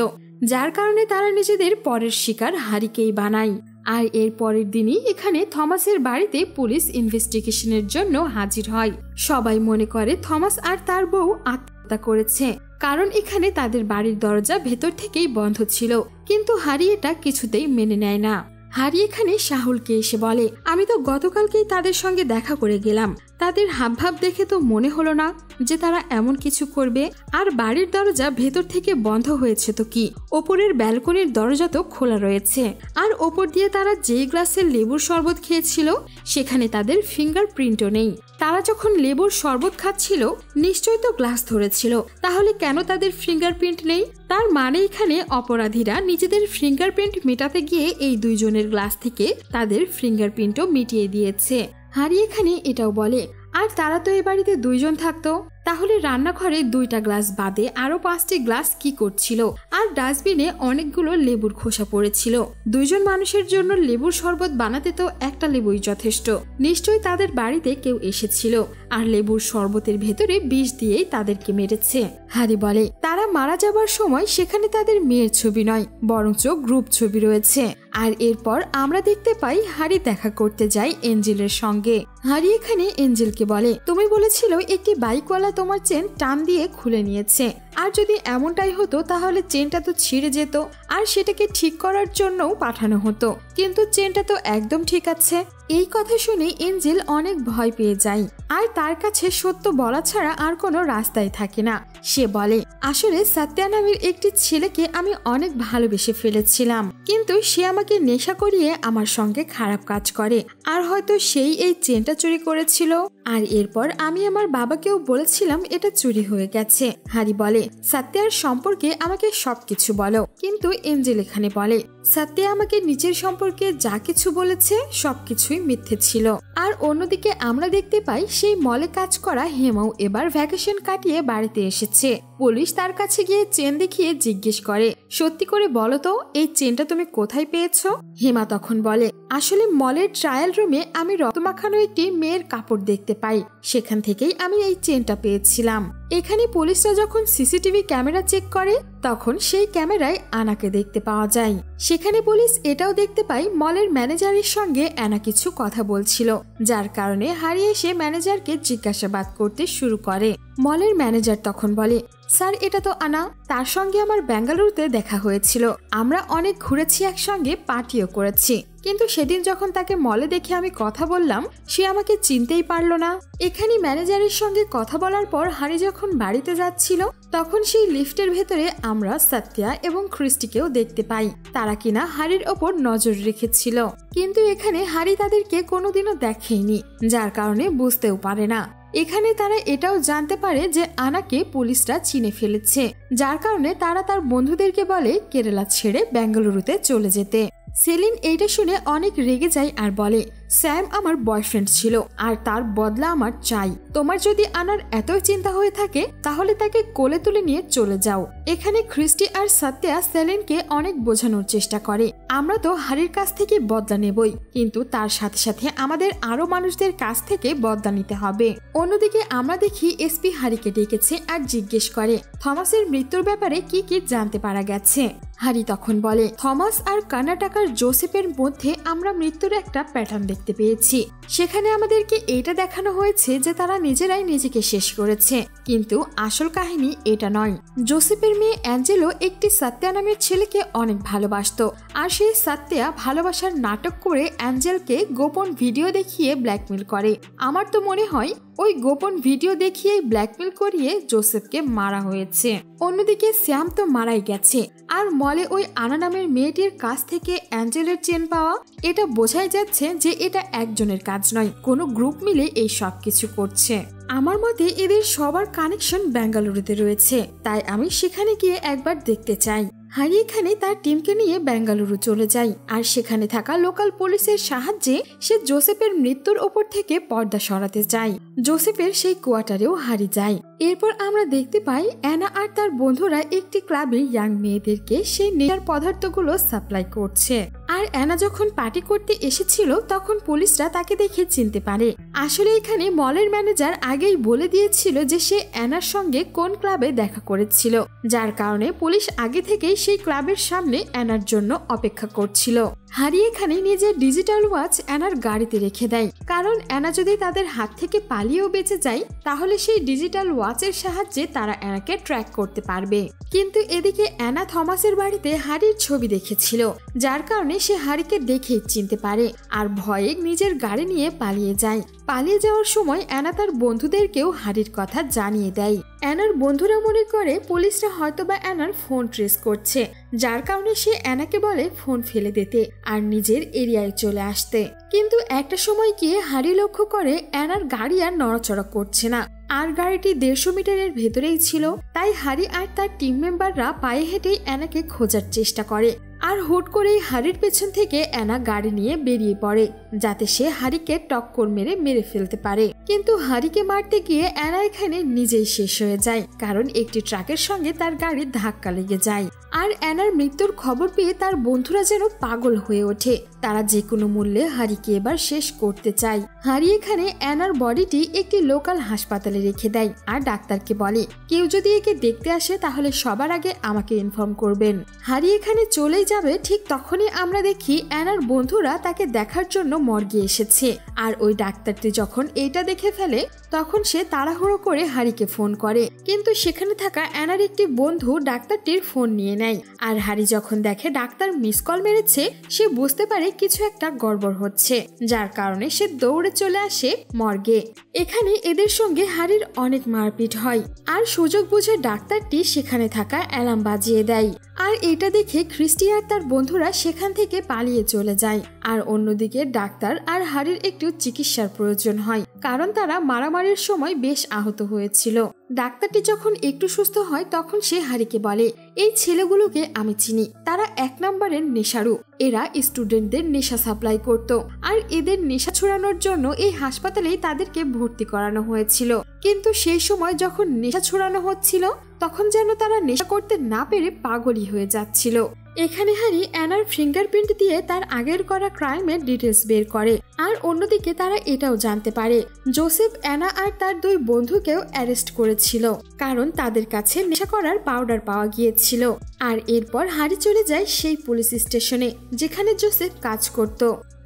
যার কারণে তারা নিজেদের পরের শিকার হারিকেই বানায়। আর এর পরের দিনই এখানে থমাসের বাড়িতে পুলিশ ইনভেস্টিগেশনের জন্য হাজির হয়। সবাই মনে করে থমাস আর তার বউ আত্মহত্যা করেছে, কারণ এখানে তাদের বাড়ির দরজা ভেতর থেকেই বন্ধ ছিল। কিন্তু হারি এটা কিছুতেই মেনে নেয় না। হারি এখানে শাহুলকে এসে বলে আমি তো গতকালকেই তাদের সঙ্গে দেখা করে গেলাম, তাদের হাবভাব দেখে তো মনে হলো না যে তারা এমন কিছু করবে। আর বাড়ির দরজা ভেতর থেকে বন্ধ হয়েছে তো কি, ওপরের ব্যালকনির দরজা তো খোলা রয়েছে। আর ওপর দিয়ে তারা যেই গ্লাসের লেবুর শরবত খেয়েছিল সেখানে তাদের ফিঙ্গারপ্রিন্টও নেই। তারা যখন লেবুর শরবত খাচ্ছিল নিশ্চয়ই তো গ্লাস ধরেছিল, তাহলে কেন তাদের ফিঙ্গারপ্রিন্ট নেই? তার মানে এখানে অপরাধীরা নিজেদের ফিঙ্গারপ্রিন্ট মেটাতে গিয়ে এই দুইজনের গ্লাস থেকে তাদের ফিঙ্গারপ্রিন্টও মিটিয়ে দিয়েছে। হারি এখানে এটাও বলে, আর তারা তো এই বাড়িতে দুইজন থাকতো, তাহলে রান্নাঘরে 2টা গ্লাস বাদে আরো 5টি গ্লাস কি করছিল? আর ডাস্টবিনে অনেকগুলো লেবুর খোসা পড়েছিল। দুইজন মানুষের জন্য লেবুর শরবত বানাতে তো একটা লেবুই যথেষ্ট। নিশ্চয়ই তাদের বাড়িতে কেউ এসেছিল আর লেবুর শরবতের ভেতরে বিষ দিয়েই তাদেরকে মেরেছে। হারি বলে, তারা মারা যাবার সময় সেখানে তাদের মেয়ের ছবি নয় বরঞ্চ গ্রুপ ছবি রয়েছে। আর এরপর আমরা দেখতে পাই হারি দেখা করতে যায় এঞ্জেলের সঙ্গে। হারি এখানে এঞ্জেলকে বলে, তুমি বলেছিল একটি বাইকওয়ালা তোমার চেন টান দিয়ে খুলে নিয়েছে, আর যদি এমনটাই হতো তাহলে চেনটা তো ছিঁড়ে যেত আর সেটাকে ঠিক করার জন্যও পাঠানো হতো, কিন্তু চেনটা তো একদম ঠিক আছে। এই কথা শুনে এঞ্জেল অনেক ভয় পেয়ে যায় আর তার কাছে সত্য বলা ছাড়া আর কোনো রাস্তাই থাকে না। সে বলে, আসলে সত্যা নামের একটি ছেলেকে আমি অনেক ভালোবেসে ফেলেছিলাম, কিন্তু সে আমাকে নেশা করিয়ে আমার সঙ্গে খারাপ কাজ করে, আর হয়তো সেই এই চেনটা চুরি করেছিল। আর এরপর আমি আমার বাবাকেও বলেছিলাম এটা চুরি হয়ে গেছে। হারি বলে, সত্যার সম্পর্কে আমাকে সবকিছু বলো, কিন্তু এঞ্জেল এখানে বলে, সত্যা আমাকে নিজের সম্পর্কে যা কিছু বলেছে সবকিছুই মিথ্যে ছিল। আর অন্যদিকে আমরা দেখতে পাই সেই মলে কাজ করা হেমাও এবার ভ্যাকেশন কাটিয়ে বাড়িতে এসেছে। পুলিশ তার কাছে গিয়ে চেন দেখিয়ে জিজ্ঞেস করে, সত্যি করে বলো তো এই চেনটা তুমি কোথায় পেয়েছো? হেমা তখন বলে, আসলে মলের ট্রায়াল রুমে আমি রক্তমাখানো একটি মেয়ের কাপড় দেখতে পাই, সেখান থেকেই আমি এই চেনটা পেয়েছিলাম। এখানে পুলিশরা যখন সিসিটিভি ক্যামেরা চেক করে তখন সেই ক্যামেরায় আনাকে দেখতে পাওয়া যায়। সেখানে পুলিশ এটাও দেখতে পায় মলের ম্যানেজারের সঙ্গে অ্যানা কিছু কথা বলছিল, যার কারণে হারি এসে ম্যানেজারকে জিজ্ঞাসাবাদ করতে শুরু করে। মলের ম্যানেজার তখন বলে, স্যার এটা তো আনা, তার সঙ্গে আমার বেঙ্গালুরুতে দেখা হয়েছিল, আমরা অনেক ঘুরেছি একসঙ্গে, পার্টিও করেছি, কিন্তু সেদিন যখন তাকে মলে দেখে আমি কথা বললাম সে আমাকে চিনতেই পারলো না। এখানে ম্যানেজারের সঙ্গে কথা বলার পর হারি যখন বাড়িতে যাচ্ছিল তখন সেই লিফটের ভেতরে আমরা সত্যা এবং ক্রিস্টিকেও দেখতে পাই, তারা কিনা হারির ওপর নজর রেখেছিল, কিন্তু এখানে হারি তাদেরকে কোনোদিনও দেখেনি, যার কারণে বুঝতেও পারে না। এখানে তারা এটাও জানতে পারে যে আনাকে পুলিশরা চিনে ফেলেছে, যার কারণে তারা তার বন্ধুদেরকে বলে কেরালা ছেড়ে বেঙ্গালুরুতে চলে যেতে। সেলিন এইটা শুনে অনেক রেগে যায় আর বলে, স্যাম আমার বয়ফ্রেন্ড ছিল আর তার বদলা আমার চাই, তোমার যদি আনার এতই চিন্তা হয়ে থাকে তাহলে তাকে কোলে তুলে নিয়ে চলে যাও। এখানে ক্রিস্টি আর সত্যা সেলিনকে অনেক বোঝানোর চেষ্টা করে, আমরা তো হারির কাছ থেকে বদলা নেবই, কিন্তু তার সাথে সাথে আমাদের আরো মানুষদের কাছ থেকে বদলা নিতে হবে। অন্যদিকে আমরা দেখি এসপি হারিকে ডেকেছে আর জিজ্ঞেস করে থমাসের মৃত্যুর ব্যাপারে কি কি জানতে পারা গেছে। হারি তখন বলে, থমাস আর কর্ণাটকার জোসেফের মধ্যে আমরা মৃত্যুর একটা প্যাটার্ন দেখতে পেয়েছি, সেখানে আমাদেরকে এটা দেখানো হয়েছে যে তারা নিজেরাই নিজেকে শেষ করেছে, কিন্তু আসল কাহিনী এটা নয়। জোসেফের মেয়ে অ্যাঞ্জেলো একটি সত্যা নামের ছেলেকে অনেক ভালোবাসতো, আর সেই সত্যা ভালোবাসার নাটক করে অ্যাঞ্জেলকে গোপন ভিডিও দেখিয়ে ব্ল্যাকমেল করে। আমার তো মনে হয় ওই গোপন ভিডিও দেখিয়ে ব্ল্যাকমেল করিয়ে জোসেফকে মারা হয়েছে। অন্যদিকে শ্যাম তো মারাই গেছে, আর মলে ওই আনা নামের মেয়েটির কাছ থেকে অ্যাঞ্জেলের চেন পাওয়া, এটা বোঝাই যাচ্ছে যে এটা একজনের কাজ নয়, কোনো গ্রুপ মিলে এই সব কিছু করছে। আমার মতে এদের সবার কানেকশন বেঙ্গালুরুতে রয়েছে, তাই আমি সেখানে গিয়ে একবার দেখতে চাই। হারি এখানে তার টিমকে নিয়ে বেঙ্গালুরু চলে যায়, আর সেখানে থাকা লোকাল পুলিশের সাহায্যে সে জোসেফের মৃত্যুর ওপর থেকে পর্দা সরাতে চায়। জোসেফের সেই কোয়ার্টারেও হারি যায়। এরপর আমরা দেখতে পাই অ্যানা আর তার বন্ধুরা একটি ক্লাবে ইয়াং মেয়েদেরকে সেই নেশার পদার্থগুলো সাপ্লাই করছে। আর অ্যানা যখন পার্টি করতে এসেছিল তখন পুলিশরা তাকে দেখে চিনতে পারে। আসলে এখানে মলের ম্যানেজার আগেই বলে দিয়েছিল যে সে অ্যানার সঙ্গে কোন ক্লাবে দেখা করেছিল, যার কারণে পুলিশ আগে থেকেই সেই ক্লাবের সামনে অ্যানার জন্য অপেক্ষা করছিল। হ্যারি এখানে নিজের ডিজিটাল ওয়াচ অ্যানার গাড়িতে রেখে দেয়, কারণ অ্যানা যদি তাদের হাত থেকে পালিয়েও বেঁচে যায় তাহলে সেই ডিজিটাল ওয়াচের সাহায্যে তারা অ্যানাকে ট্র্যাক করতে পারবে। কিন্তু এদিকে অ্যানা থমাসের বাড়িতে হ্যারির ছবি দেখেছিল, যার কারণে সে হ্যারিকে দেখেই চিনতে পারে আর ভয়ে নিজের গাড়ি নিয়ে পালিয়ে যায়। পালিয়ে যাওয়ার সময় অ্যানা তার বন্ধুদেরকেও হ্যারির কথা জানিয়ে দেয়। অ্যানার বন্ধুরা মনে করে পুলিশরা হয়তোবা অ্যানার ফোন ট্রেস করছে, যার কারণে সে অ্যানাকে বলে ফোন ফেলে দিতে আর নিজের এরিয়ায় চলে আসতে। কিন্তু একটা সময় গিয়ে হ্যারি লক্ষ্য করে অ্যানার গাড়ি আর নড়াচড়া করছে না, আর গাড়িটি 150 মিটারের ভেতরেই ছিল। তাই হ্যারি আর তার টিম মেম্বাররা পায়ে হেঁটেই অ্যানাকে খোঁজার চেষ্টা করে, আর হুট করেই হ্যারির পেছন থেকে অ্যানা গাড়ি নিয়ে বেরিয়ে পড়ে যাতে সে হ্যারিকে টক্কর মেরে ফেলতে পারে। কিন্তু হ্যারিকে মারতে গিয়ে অ্যানা এখানে নিজেই শেষ হয়ে যায়, কারণ একটি ট্রাকের সঙ্গে তার গাড়ির ধাক্কা লেগে যায়। আর অ্যানার মৃত্যুর খবর পেয়ে তার বন্ধুরা যেন পাগল হয়ে ওঠে, তারা যে কোনো মূল্যে হ্যারিকে এবার শেষ করতে চায়। হ্যারি এখানে অ্যানার বডিটি একটি লোকাল হাসপাতালে রেখে দেয় আর ডাক্তারকে বলে কেউ যদি একে দেখতে আসে তাহলে সবার আগে আমাকে ইনফর্ম করবেন। হ্যারি এখানে চলেই যাবে, ঠিক তখনই আমরা দেখি অ্যানার বন্ধুরা তাকে দেখার জন্য মর্গে এসেছে। আর ওই ডাক্তারটি যখন এটা দেখে ফেলে তখন সে তাড়াহুড়ো করে হ্যারিকে ফোন করে, কিন্তু সেখানে থাকা অ্যানার একটি বন্ধু ডাক্তারটির ফোন নিয়ে নেয়। আর হ্যারি যখন দেখে ডাক্তার মিস কল মেরেছে সে বুঝতে পারে কিছু একটা গড়বড় হচ্ছে, যার কারণে সে দৌড়ে চলে আসে মর্গে। এখানে এদের সঙ্গে হ্যারির অনেক মারপিট হয় আর সুযোগ বুঝে ডাক্তারটি সেখানে থাকা অ্যালার্ম বাজিয়ে দেয়। আর এটা দেখে ক্রিস্টি আর তার বন্ধুরা সেখান থেকে পালিয়ে চলে যায়। আর অন্যদিকে ডাক্তার আর হ্যারির একটু চিকিৎসার প্রয়োজন হয়, কারণ তারা মারামারির সময় বেশ আহত হয়েছিল। ডাক্তারটি যখন একটু সুস্থ হয় তখন সে হ্যারিকে বলে এই ছেলেগুলোকে আমি চিনি, তারা 1 নম্বরের নেশারু, এরা স্টুডেন্টদের নেশা সাপ্লাই করত আর এদের নেশা ছড়ানোর জন্য এই হাসপাতালেই তাদেরকে ভর্তি করানো হয়েছিল। কিন্তু সেই সময় যখন নেশা ছড়ানো হচ্ছিল তখন যেন তারা নেশা করতে না পেরে পাগলই হয়ে যাচ্ছিল। এখানে হ্যারি অ্যানার ফিঙ্গারপ্রিন্ট দিয়ে তার আগের করা ক্রাইমের ডিটেলস বের করে। আর অন্যদিকে তারা এটাও জানতে পারে জোসেফ অ্যানা আর তার 2 বন্ধুকেও অ্যারেস্ট করেছিল, কারণ তাদের কাছে নেশা করার পাউডার পাওয়া গিয়েছিল। আর এরপর হ্যারি চলে যায় সেই পুলিশ স্টেশনে যেখানে জোসেফ কাজ করত।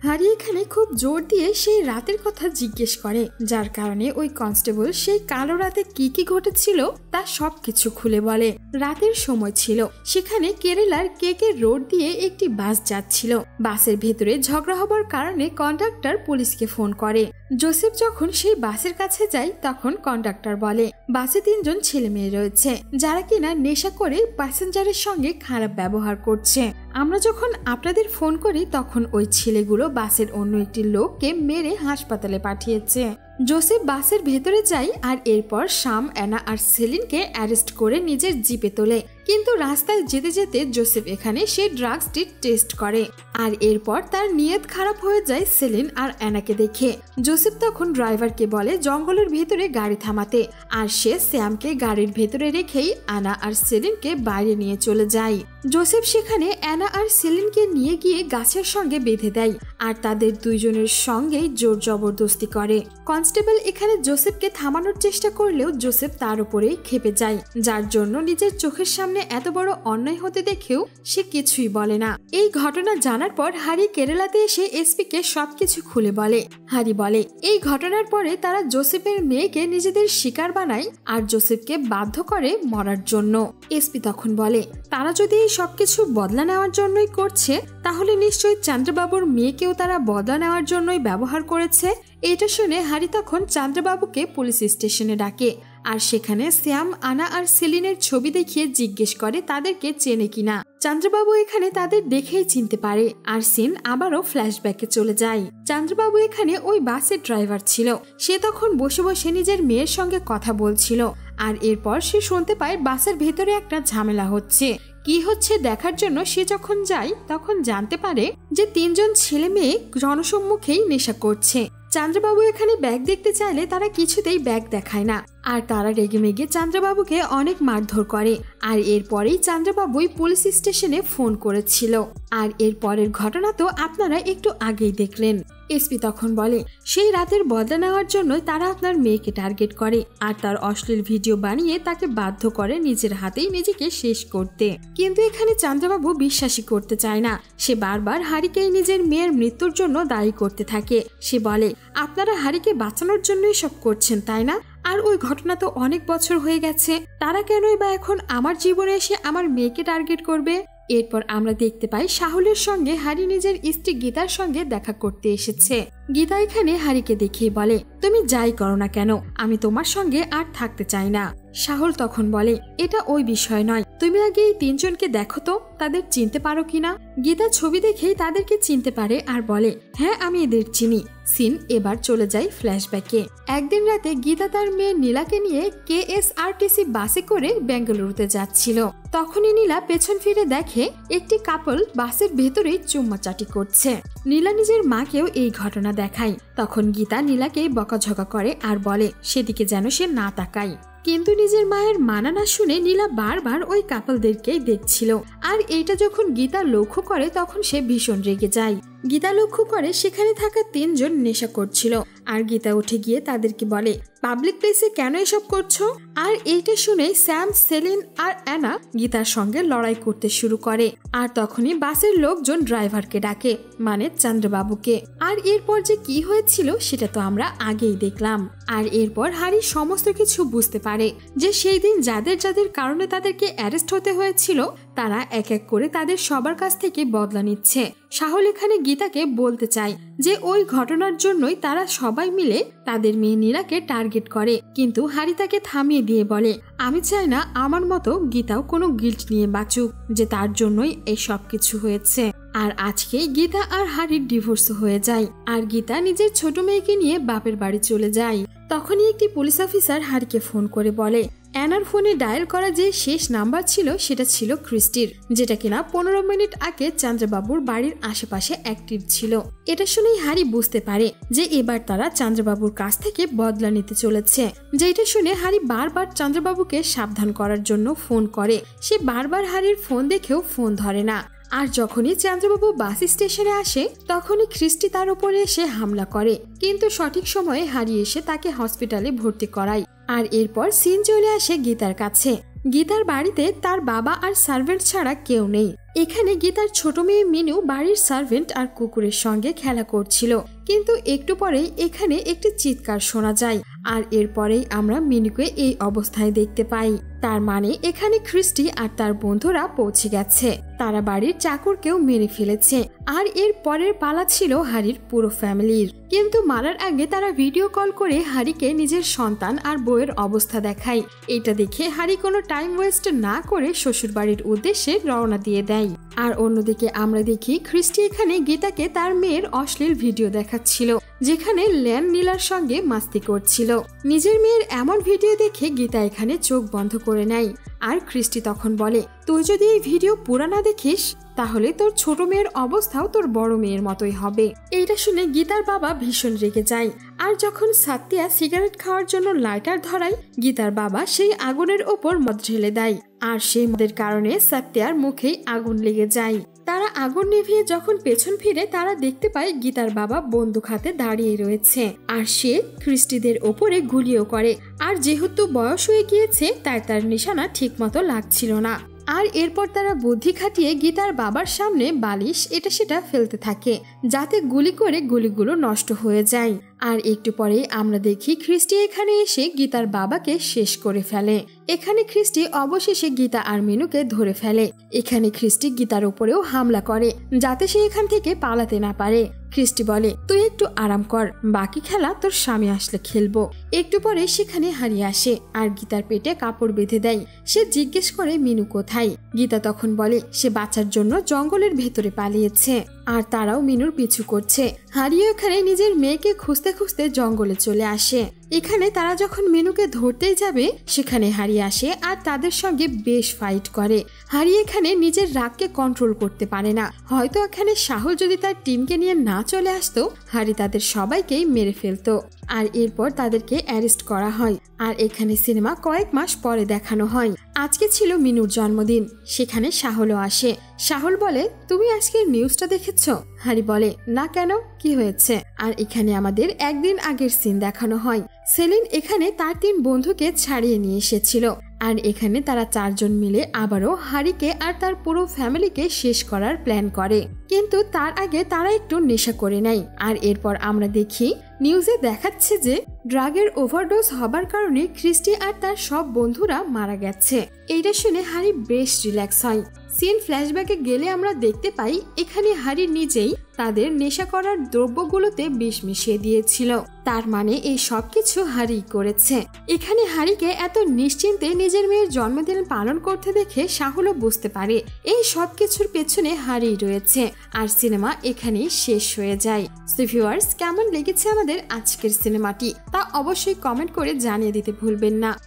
হ্যারি এখানে খুব জোর দিয়ে সেই রাতের কথা জিজ্ঞেস করে, যার কারণে ওই কনস্টেবল সেই কালো রাতে কি কি ঘটেছিল তা সবকিছু খুলে বলে। রাতের সময় ছিল, সেখানে কেরালার কেকে রোড দিয়ে একটি বাস যাচ্ছিল। বাসের ভেতরে ঝগড়া হবার কারণে কন্ডাক্টর পুলিশকে ফোন করে। জোসেফ যখন সেই বাসের কাছে যায় তখন কন্ডাক্টর বলে বাসে 3 জন ছেলে মেয়ে রয়েছে যারা কিনা নেশা করে প্যাসেঞ্জারের সঙ্গে খারাপ ব্যবহার করছে। আমরা যখন আপনাদের ফোন করি তখন ওই ছেলেগুলো বাসের অন্য একটি লোককে মেরে হাসপাতালে পাঠিয়েছে। জোসেফ বাসের ভেতরে যায় আর এরপর শাম, অ্যানা আর সেলিনকে অ্যারেস্ট করে নিজের জিপে তোলে। কিন্তু রাস্তায় যেতে যেতে জোসেফ এখানে সেই ড্রাগসটি টেস্ট করে আর এরপর তার নিয়ত খারাপ হয়ে যায় সেলিন আর অ্যানাকে দেখে। জোসেফ তখন ড্রাইভারকে বলে জঙ্গলের ভেতরে গাড়ি থামাতে, আর সে স্যামকে গাড়ির ভেতরে রেখেই অ্যানা আর সেলিনকে বাইরে নিয়ে চলে যায়। জোসেফ সেখানে অ্যানা আর সেলিনকে নিয়ে গিয়ে গাছের সঙ্গে বেঁধে দেয় আর তাদের 2 জনের সঙ্গেই জোর জবরদস্তি করে। কনস্টেবল এখানে জোসেফকে থামানোর চেষ্টা করলেও জোসেফ তার উপরেই ক্ষেপে যায়, যার জন্য নিজের চোখের সামনে এত বড় অন্যায় হতে দেখেও সে কিছুই বলে না। এই ঘটনা জানার পর হ্যারি কেরালাতে এসে এসপি কে সবকিছু খুলে বলে। হ্যারি বলে এই ঘটনার পরে তারা জোসেফের মেয়েকে নিজেদের শিকার বানায় আর জোসেফকে বাধ্য করে মরার জন্য। এসপি তখন বলে তারা যদি এই সবকিছু বদলা নেওয়ার জন্যই করছে তাহলে নিশ্চয়ই চন্দ্রবাবুর মেয়েকেও তারা বদলা নেওয়ার জন্যই ব্যবহার করেছে। এটা শুনে হ্যারি তখন চন্দ্রবাবুকে পুলিশ স্টেশনে ডাকে আর সেখানে শ্যাম, আনা আর সেলিনের ছবি দেখিয়ে জিজ্ঞেস করে তাদেরকে চেনে কিনা। চন্দ্রবাবু এখানে তাদের দেখেই চিনতে পারে আর সিন আবারও ফ্ল্যাশব্যাকে চলে যায়। চন্দ্রবাবু এখানে ওই বাসের ড্রাইভার ছিল, সে তখন বসে বসে নিজের মেয়ের সঙ্গে কথা বলছিল আর এরপর সে শুনতে পায় বাসের ভেতরে একটা ঝামেলা হচ্ছে। কি হচ্ছে দেখার জন্য সে যখন যায় তখন জানতে পারে যে 3 জন ছেলে মেয়ে জনসম্মুখেই নেশা করছে। চন্দ্রবাবু এখানে ব্যাগ দেখতে চাইলে তারা কিছুতেই ব্যাগ দেখায় না আর তারা রেগেমেগে চন্দ্রবাবুকে অনেক মারধর করে। আর এরপরেই চন্দ্রবাবুই পুলিশ স্টেশনে ফোন করেছিল। আর এর পরের ঘটনা তো আপনারা একটু আগেই দেখলেন। এসপি তখন বলে সেই রাতের বদলা নেওয়ার জন্য তারা আপনার মেয়েকে টার্গেট করে আর তার অশ্লীল ভিডিও বানিয়ে তাকে বাধ্য করে নিজের হাতেই নিজেকে শেষ করতে। কিন্তু এখানে চন্দ্রবাবু বিশ্বাসই করতে চায় না। সে বারবার হারিকেই নিজের মেয়ের মৃত্যুর জন্য দায়ী করতে থাকে। সে বলে আপনারা হারিকে বাঁচানোর জন্যই সব করছেন তাই না? আর ওই ঘটনা তো অনেক বছর হয়ে গেছে, তারা কেনই বা এখন আমার জীবনে এসে আমার মেয়েকে টার্গেট করবে? এরপর আমরা দেখতে পাই সাহুলের সঙ্গে হারি নিজের স্ত্রী গীতার সঙ্গে দেখা করতে এসেছে। গীতা এখানে হারিকে দেখিয়ে বলে তুমি যাই করো না কেন আমি তোমার সঙ্গে আর থাকতে চাই না। সাহুল তখন বলে এটা ওই বিষয় নয়, তুমি আগে এই তিনজনকে দেখো তো তাদের চিনতে পারো কিনা। গীতা ছবি দেখেই তাদেরকে চিনতে পারে আর বলে হ্যাঁ আমি এদের চিনি। সিন এবার চলে যায় ফ্ল্যাশব্যাকে। একদিন রাতে গীতা তার মেয়ে নীলাকে নিয়ে KSRTC বাসে করে বেঙ্গালুরুতে যাচ্ছিল। তখনই নীলা পেছন ফিরে দেখে একটি কাপল বাসের ভেতরেই চুম্মাচাটি করছে। নীলা নিজের মাকেও এই ঘটনা দেখায়। তখন গীতা নীলাকে বকাঝকা করে আর বলে সেদিকে যেন সে না তাকায়। কিন্তু নিজের মায়ের মানা না শুনে নীলা বারবার ওই কাপলদেরকেই দেখছিল। আর এইটা যখন গীতা লক্ষ্য করে তখন সে ভীষণ রেগে যায়। গীতা লক্ষ্য করে সেখানে থাকা তিনজন নেশা করছিল। আর গীতা উঠে গিয়ে তাদেরকে বলে পাবলিক প্লেসে কেন এসব করছো? আর এইটা শুনে স্যাম, সেলিন আর অ্যানা গীতার সঙ্গে লড়াই করতে শুরু করে। আর তখনই বাসের লোকজন ড্রাইভারকে ডাকে, মানে চন্দ্রবাবুকে। আর এরপর যে কি হয়েছিল সেটা তো আমরা আগেই দেখলাম। আর এরপর হারি সমস্ত কিছু বুঝতে পারে যে সেই দিন যাদের যাদের কারণে তাদেরকে অ্যারেস্ট হতে হয়েছিল তারা এক এক করে তাদের সবার কাছ থেকে বদলা নিচ্ছে। সাহুল এখানে গীতাকে বলতে চায় যে ওই ঘটনার জন্যই তারা সবাই মিলে তাদের মেয়ে নীলাকে টার্গেট করে। কিন্তু হারি তাকে থামিয়ে দিয়ে বলে আমি চাই না আমার মতো গীতাও কোনো গিল্ট নিয়ে বাঁচুক, যে তার জন্যই এই সব কিছু হয়েছে। আর আজকে গীতা আর হারির ডিভোর্স হয়ে যায়। আর গীতা নিজের ছোট মেয়েকে নিয়ে বাপের বাড়ি চলে যায়। তখনই একটি পুলিশ অফিসার হারিকে ফোন করে বলে অ্যানার ফোনে ডায়াল করা যে শেষ নাম্বার ছিল সেটা ছিল ক্রিস্টির, যেটা কিনা 15 মিনিট আগে চন্দ্রবাবুর বাড়ির আশেপাশে অ্যাক্টিভ ছিল। এটা শুনেই হারি বুঝতে পারে যে এবার তারা চন্দ্রবাবুর কাছ থেকে বদলা নিতে চলেছে। যেটা শুনে হারি বারবার চন্দ্রবাবুকে সাবধান করার জন্য ফোন করে। সে বারবার হারির ফোন দেখেও ফোন ধরে না। আর যখনই চন্দ্রবাবু বাস স্টেশনে আসে তখনই ক্রিস্টি তার উপরে এসে হামলা করে। কিন্তু সঠিক সময়ে হারি এসে তাকে হসপিটালে ভর্তি করায়। আর এরপর সিন চলে আসে গীতার কাছে। গীতার বাড়িতে তার বাবা আর সার্ভেন্ট ছাড়া কেউ নেই। এখানে গীতার ছোট মেয়ে মিনু বাড়ির সার্ভেন্ট আর কুকুরের সঙ্গে খেলা করছিল। কিন্তু একটু পরেই এখানে একটি চিৎকার শোনা যায়। আর এরপরেই আমরা মিনুকে এই অবস্থায় দেখতে পাই। তার মানে এখানে ক্রিস্টি আর তার বন্ধুরা পৌঁছে গেছে। তারা বাড়ির চাকরকেও মেরে ফেলেছে। আর এর পরের পালা ছিল হারির পুরো ফ্যামিলির। কিন্তু মারার আগে তারা ভিডিও কল করে হারিকে নিজের সন্তান আর বউয়ের অবস্থা দেখায়। এটা দেখে হারি কোনো টাইম ওয়েস্ট না করে শ্বশুর বাড়ির উদ্দেশ্যে রওনা দিয়ে দেয়। আর অন্যদিকে আমরা দেখি ক্রিস্টি এখানে গীতাকে তার মেয়ের অশ্লীল ভিডিও দেখাচ্ছিল, যেখানে ল্যান নীলার সঙ্গে মাস্তি করছিল। নিজের মেয়ের এমন ভিডিও দেখে গীতা এখানে চোখ বন্ধ করে নেয়। আর ক্রিস্টি তখন বলে তুই যদি এই ভিডিও পুরা না দেখিস তাহলে তোর ছোট মেয়ের অবস্থাও তোর বড় মেয়ের মতোই হবে। এইটা শুনে গীতার বাবা ভীষণ রেগে যায়। আর যখন সাতিয়া সিগারেট খাওয়ার জন্য লাইটার ধরায় গীতার বাবা সেই আগুনের ওপর মদ ঢেলে দেয়। আর সেই মদের কারণে সাতিয়ার মুখেই আগুন লেগে যায়। তারা আগুন নিভিয়ে যখন পেছন ফিরে তারা দেখতে পায় গীতার বাবা বন্দুক হাতে দাঁড়িয়ে রয়েছে। আর সে ক্রিস্টিদের ওপরে গুলিও করে। আর যেহেতু বয়স হয়ে গিয়েছে তাই তার নিশানা ঠিক মতো লাগছিল না। আর এরপর তারা বুদ্ধি খাটিয়ে গীতার বাবার সামনে বালিশ এটা সেটা ফেলতে থাকে, যাতে গুলি করে গুলিগুলো নষ্ট হয়ে যায়। আর একটু পরে আমরা দেখি ক্রিস্টি এখানে এসে গীতার বাবাকে শেষ করে ফেলে। এখানে ক্রিস্টি অবশেষে গীতা আর মিনুকে ধরে ফেলে। এখানে ক্রিস্টি গীতার উপরেও হামলা করে যাতে সে এখান থেকে পালাতে না পারে। ক্রিস্টি বলে তুই একটু আরাম কর, বাকি খেলা তোর স্বামী আসলে খেলবো। একটু পরে সেখানে হারি আসে আর গীতার পেটে কাপড় বেঁধে দেয়। সে জিজ্ঞেস করে মিনু কোথায়। গীতা তখন বলে সে বাচ্চার জন্য জঙ্গলের ভেতরে পালিয়েছে। আর তারাও মিনুর পিছু করছে। হ্যারিও এখানে নিজের মেয়েকে খুঁজতে খুঁজতে জঙ্গলে চলে আসে। এখানে তারা যখন মিনুকে ধরতেই যাবে সেখানে হ্যারি আসে আর তাদের সঙ্গে বেশ ফাইট করে। হ্যারি এখানে নিজের রাগকে কন্ট্রোল করতে পারে না। হয়তো এখানে সাহল যদি তার টিমকে নিয়ে না চলে আসতো, হ্যারি তাদের সবাইকেই মেরে ফেলতো। আর এরপর তাদেরকে অ্যারেস্ট করা হয়। আর এখানে সিনেমা কয়েক মাস পরে দেখানো হয়। আজকে ছিল মিনুর জন্মদিন, সেখানে সাহলও আসে। সাহল বলে, তুমি আজকের নিউজটা দেখেছ? হ্যারি বলে, না, কেন, কি হয়েছে? আর এখানে আমাদের একদিন আগের সিন দেখানো হয়। সেলিন এখানে তার 3 বন্ধুকে ছাড়িয়ে নিয়ে এসেছিল। আর এখানে তারা 4 জন মিলে আবারও হ্যারিকে আর তার পুরো ফ্যামিলিকে শেষ করার প্ল্যান করে। কিন্তু তার আগে তারা একটু নেশা করে নেয়। আর এরপর আমরা দেখি নিউজে দেখাচ্ছে যে ড্রাগের ওভারডোজ হবার কারণে ক্রিস্টি আর তার সব বন্ধুরা মারা গেছে। এইটা শুনে হ্যারি বেশ রিল্যাক্স হয়। সিন ফ্ল্যাশব্যাকে গেলে আমরা দেখতে পাই এখানে হ্যারি নিজেই তাদের নেশা করার দ্রব্যগুলোতে বিষ মিশিয়ে দিয়েছিল। তার মানে এই সবকিছু হ্যারি করেছে। এখানে হ্যারিকে এত নিশ্চিন্তে নিজের মেয়ের জন্মদিন পালন করতে দেখে সাহলও বুঝতে পারে এই সবকিছুর পেছনে হ্যারি রয়েছে। আর সিনেমা এখানেই শেষ হয়ে যায়। সো ভিউয়ার্স, কেমন লেগেছে আমাদের আজকের সিনেমাটি তা অবশ্যই কমেন্ট করে জানিয়ে দিতে ভুলবেন না।